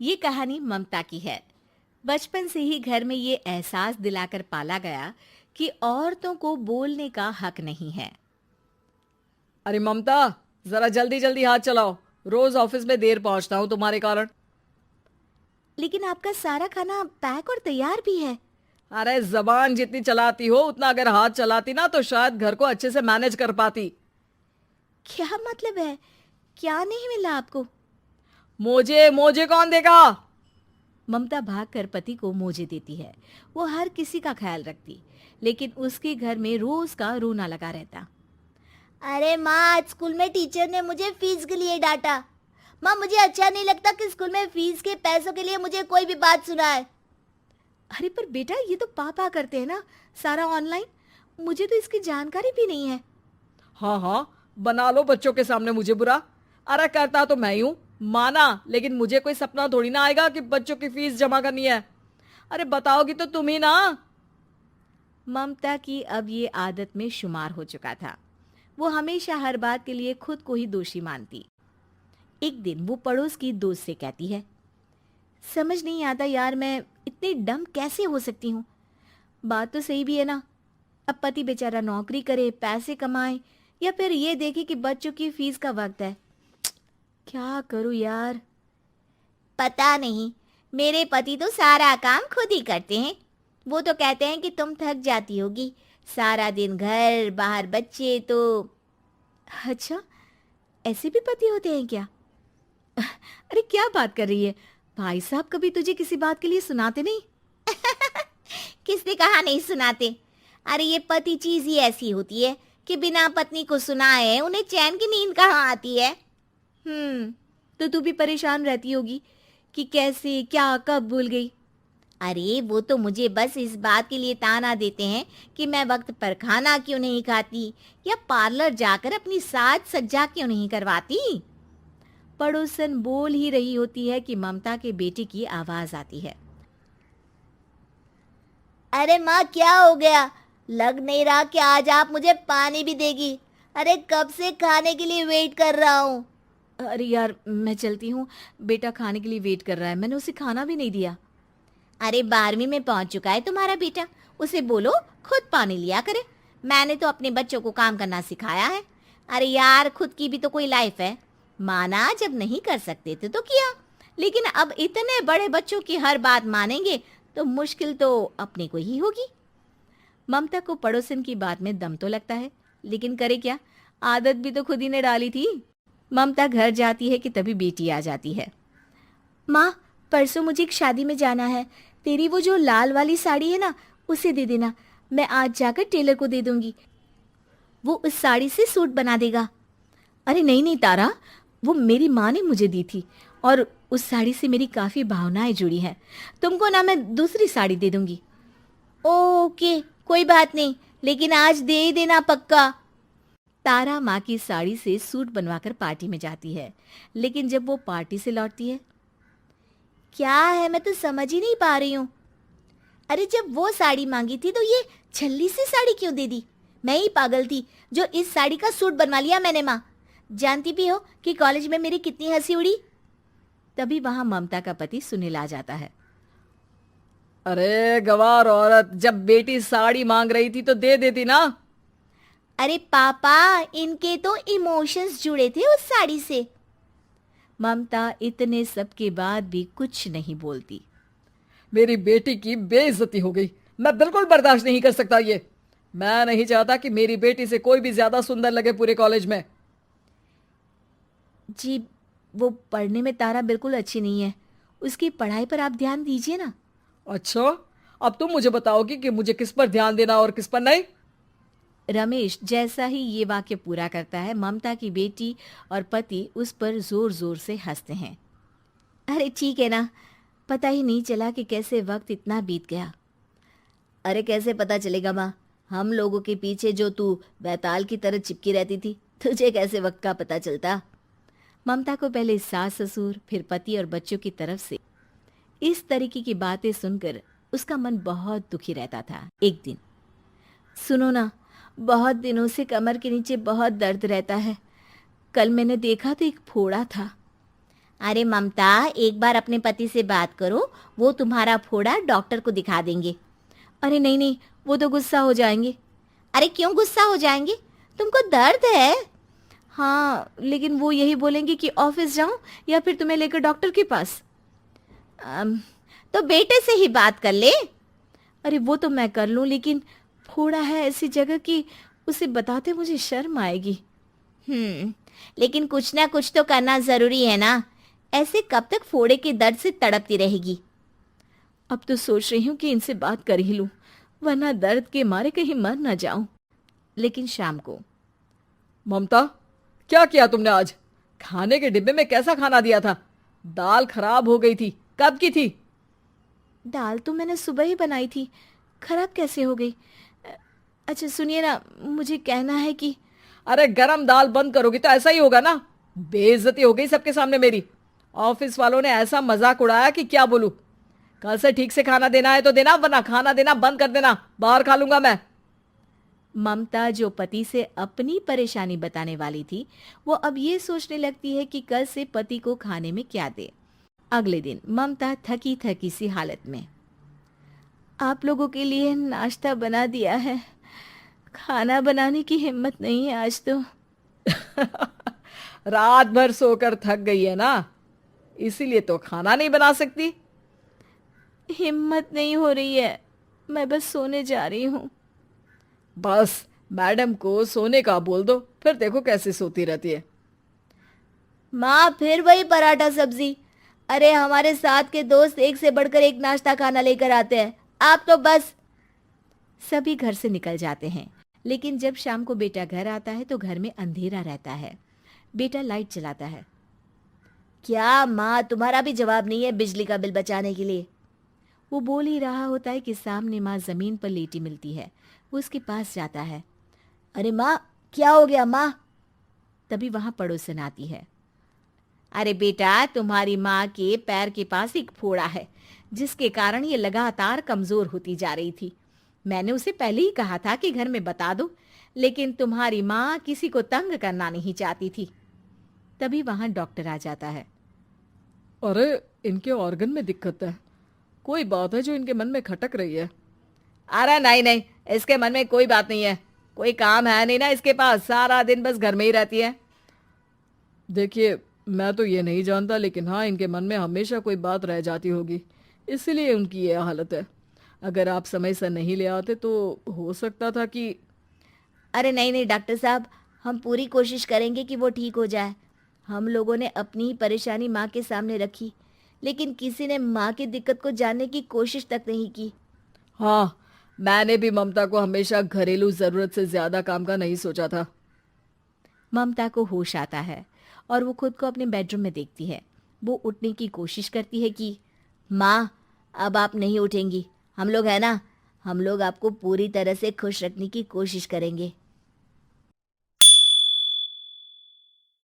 ये कहानी ममता की है। बचपन से ही घर में ये एहसास दिलाकर पाला गया कि औरतों को बोलने का हक नहीं है। अरे ममता, जरा जल्दी जल्दी हाथ चलाओ। रोज ऑफिस में देर पहुंचता हूँ तुम्हारे कारण। लेकिन आपका सारा खाना पैक और तैयार भी है। अरे जबान जितनी चलाती हो उतना अगर हाथ चलाती ना तो शायद घर को अच्छे से मैनेज कर पाती। क्या मतलब है? क्या नहीं मिला आपको? मोजे मोजे कौन देगा? ममता भागकर पति को मोजे देती है। वो हर किसी का ख्याल रखती, लेकिन उसके घर में रोज का रोना लगा रहता। अरे माँ, आज स्कूल में टीचर ने मुझे फीस के लिए डांटा। माँ, मुझे अच्छा नहीं लगता कि स्कूल में फीस के पैसों के लिए मुझे कोई भी बात सुनाए। अरे पर बेटा, ये तो पापा करते हैं ना, सारा ऑनलाइन। मुझे तो इसकी जानकारी भी नहीं है। हाँ हाँ, बना लो बच्चों के सामने मुझे बुरा। अरे करता तो मैं ही हूँ, माना, लेकिन मुझे कोई सपना थोड़ी ना आएगा कि बच्चों की फीस जमा करनी है। अरे बताओगी तो तुम ही ना। ममता की अब ये आदत में शुमार हो चुका था। वो हमेशा हर बात के लिए खुद को ही दोषी मानती। एक दिन वो पड़ोस की दोस्त से कहती है, समझ नहीं आता यार, मैं इतनी डम कैसे हो सकती हूँ। बात तो सही भी है ना। अब पति बेचारा नौकरी करे, पैसे कमाए, या फिर ये देखे कि बच्चों की फीस का वक्त है। क्या करूँ यार। पता नहीं, मेरे पति तो सारा काम खुद ही करते हैं। वो तो कहते हैं कि तुम थक जाती होगी, सारा दिन घर बाहर बच्चे। तो अच्छा, ऐसे भी पति होते हैं क्या? अरे क्या बात कर रही है? भाई साहब कभी तुझे किसी बात के लिए सुनाते नहीं? किसने कहा नहीं सुनाते? अरे ये पति चीज ही ऐसी होती है कि बिना पत्नी को सुनाए उन्हें चैन की नींद कहाँ आती है। तो तू भी परेशान रहती होगी कि कैसे, क्या, कब भूल गई। अरे वो तो मुझे बस इस बात के लिए ताना देते हैं कि मैं वक्त पर खाना क्यों नहीं खाती या पार्लर जाकर अपनी साज सज्जा क्यों नहीं करवाती। पड़ोसन बोल ही रही होती है कि ममता के बेटे की आवाज आती है। अरे माँ, क्या हो गया? लग नहीं रहा कि आज आप मुझे पानी भी देगी। अरे कब से खाने के लिए वेट कर रहा हूँ। अरे यार, मैं चलती हूँ। बेटा खाने के लिए वेट कर रहा है, मैंने उसे खाना भी नहीं दिया। अरे 12वीं में पहुंच चुका है तुम्हारा बेटा, उसे बोलो खुद पानी लिया करे। मैंने तो अपने बच्चों को काम करना सिखाया है। अरे यार, खुद की भी तो कोई लाइफ है। माना जब नहीं कर सकते थे तो किया, लेकिन अब इतने बड़े बच्चों की हर बात मानेंगे तो मुश्किल तो अपने को ही होगी। ममता को पड़ोसन की बात में दम तो लगता है, लेकिन करे क्या, आदत भी तो खुद ही ने डाली थी। ममता घर जाती है कि तभी बेटी आ जाती है। माँ, परसों मुझे एक शादी में जाना है। तेरी वो जो लाल वाली साड़ी है ना, उसे दे देना। मैं आज जाकर टेलर को दे दूंगी, वो उस साड़ी से सूट बना देगा। अरे नहीं नहीं तारा, वो मेरी माँ ने मुझे दी थी और उस साड़ी से मेरी काफ़ी भावनाएं जुड़ी हैं। तुमको ना मैं दूसरी साड़ी दे दूंगी। ओके, कोई बात नहीं, लेकिन आज दे ही देना पक्का। तारा माँ की साड़ी से सूट बनवाकर पार्टी में जाती है, लेकिन जब वो पार्टी से लौटती है, क्या है, मैं तो समझ ही नहीं पा रही हूँ। अरे जब वो साड़ी मांगी थी तो ये छल्ली सी साड़ी क्यों दे दी? मैं ही पागल थी जो इस साड़ी का सूट बनवा लिया मैंने। माँ, जानती भी हो कि कॉलेज में मेरी कितनी हंसी उड़ी। तभी वहां ममता का पति सुनील आ जाता है। अरे गवार औरत, जब बेटी साड़ी मांग रही थी तो दे देती ना। अरे पापा, इनके तो इमोशंस जुड़े थे उस साड़ी से। ममता इतने सब के बाद भी कुछ नहीं बोलती। मेरी बेटी की बेइज्जती हो गई, मैं बिल्कुल बर्दाश्त नहीं कर सकता ये। मैं नहीं चाहता कि मेरी बेटी से कोई भी ज्यादा सुंदर लगे पूरे कॉलेज में। जी, वो पढ़ने में तारा बिल्कुल अच्छी नहीं है, उसकी पढ़ाई पर आप ध्यान दीजिए ना। अच्छा, अब तुम मुझे बताओगी कि मुझे किस पर ध्यान देना और किस पर नहीं। रमेश जैसा ही ये वाक्य पूरा करता है, ममता की बेटी और पति उस पर जोर जोर से हंसते हैं। अरे ठीक है ना, पता ही नहीं चला कि कैसे वक्त इतना बीत गया। अरे कैसे पता चलेगा माँ, हम लोगों के पीछे जो तू बैताल की तरह चिपकी रहती थी, तुझे कैसे वक्त का पता चलता? ममता को पहले सास ससुर, फिर पति और बच्चों की तरफ से इस तरीके की बातें सुनकर उसका मन बहुत दुखी रहता था। एक दिन, सुनो ना, बहुत दिनों से कमर के नीचे बहुत दर्द रहता है। कल मैंने देखा तो एक फोड़ा था। अरे ममता, एक बार अपने पति से बात करो, वो तुम्हारा फोड़ा डॉक्टर को दिखा देंगे। अरे नहीं नहीं, वो तो गुस्सा हो जाएंगे। अरे क्यों गुस्सा हो जाएंगे? तुमको दर्द है? हाँ, लेकिन वो यही बोलेंगे कि ऑफिस जाऊं या फिर तुम्हें लेकर डॉक्टर के पास। तो बेटे से ही बात कर ले। अरे वो तो मैं कर लूं, लेकिन फोड़ा है ऐसी जगह कि उसे बताते मुझे शर्म आएगी। लेकिन कुछ ना कुछ तो करना जरूरी है ना। ऐसे कब तक फोड़े के दर्द से तड़पती रहेगी? अब तो सोच रही हूँ कि इनसे बात कर ही लूं, वरना दर्द के मारे कहीं मर ना जाऊं। लेकिन शाम को, ममता, क्या किया तुमने आज? खाने के डिब्बे में कैसा खाना दिया था? दाल खराब हो गई थी। कब की थी? दाल तो मैंने सुबह ही बनाई थी, खराब कैसे हो गई? अच्छा सुनिए ना, मुझे कहना है कि अरे गरम दाल बंद करोगी तो ऐसा ही होगा ना। बेइज्जती हो गई सबके सामने मेरी। ऑफिस वालों ने ऐसा मजाक उड़ाया कि क्या बोलूं। कल से ठीक से खाना देना है तो देना, वरना खाना देना बंद कर देना। बाहर खा लूंगा मैं। ममता, जो पति से अपनी परेशानी बताने वाली थी, वो अब ये सोचने लगती है कि कल से पति को खाने में क्या दे। अगले दिन ममता थकी थकी सी हालत में, आप लोगों के लिए नाश्ता बना दिया है, खाना बनाने की हिम्मत नहीं है आज तो। रात भर सोकर थक गई है ना, इसीलिए तो खाना नहीं बना सकती। हिम्मत नहीं हो रही है, मैं बस सोने जा रही हूँ। बस मैडम को सोने का बोल दो, फिर देखो कैसे सोती रहती है। माँ, फिर वही पराठा सब्जी। अरे हमारे साथ के दोस्त एक से बढ़कर एक नाश्ता खाना लेकर आते हैं, आप तो बस। सभी घर से निकल जाते हैं, लेकिन जब शाम को बेटा घर आता है तो घर में अंधेरा रहता है। बेटा लाइट जलाता है। क्या माँ, तुम्हारा भी जवाब नहीं है बिजली का बिल बचाने के लिए? वो बोल ही रहा होता है कि सामने माँ जमीन पर लेटी मिलती है। वो उसके पास जाता है। अरे माँ, क्या हो गया माँ? तभी वहां पड़ोसन आती है। अरे बेटा, तुम्हारी माँ के पैर के पास एक फोड़ा है, जिसके कारण ये लगातार कमजोर होती जा रही थी। मैंने उसे पहले ही कहा था कि घर में बता दो, लेकिन तुम्हारी माँ किसी को तंग करना नहीं चाहती थी। तभी वहां डॉक्टर आ जाता है। अरे इनके ऑर्गन में दिक्कत है, कोई बात है जो इनके मन में खटक रही है। अरे नहीं नहीं, इसके मन में कोई बात नहीं है। कोई काम है नहीं ना इसके पास, सारा दिन बस घर में ही रहती है। देखिए, मैं तो ये नहीं जानता, लेकिन हाँ, इनके मन में हमेशा कोई बात रह जाती होगी, इसीलिए उनकी ये हालत है। अगर आप समय से नहीं ले आते तो हो सकता था कि। अरे नहीं नहीं डॉक्टर साहब, हम पूरी कोशिश करेंगे कि वो ठीक हो जाए। हम लोगों ने अपनी ही परेशानी माँ के सामने रखी, लेकिन किसी ने माँ की दिक्कत को जानने की कोशिश तक नहीं की। हाँ, मैंने भी ममता को हमेशा घरेलू जरूरत से ज्यादा काम का नहीं सोचा था। ममता को होश आता है और वो खुद को अपने बेडरूम में देखती है। वो उठने की कोशिश करती है कि माँ, अब आप नहीं उठेंगी। हम लोग है ना, हम लोग आपको पूरी तरह से खुश रखने की कोशिश करेंगे।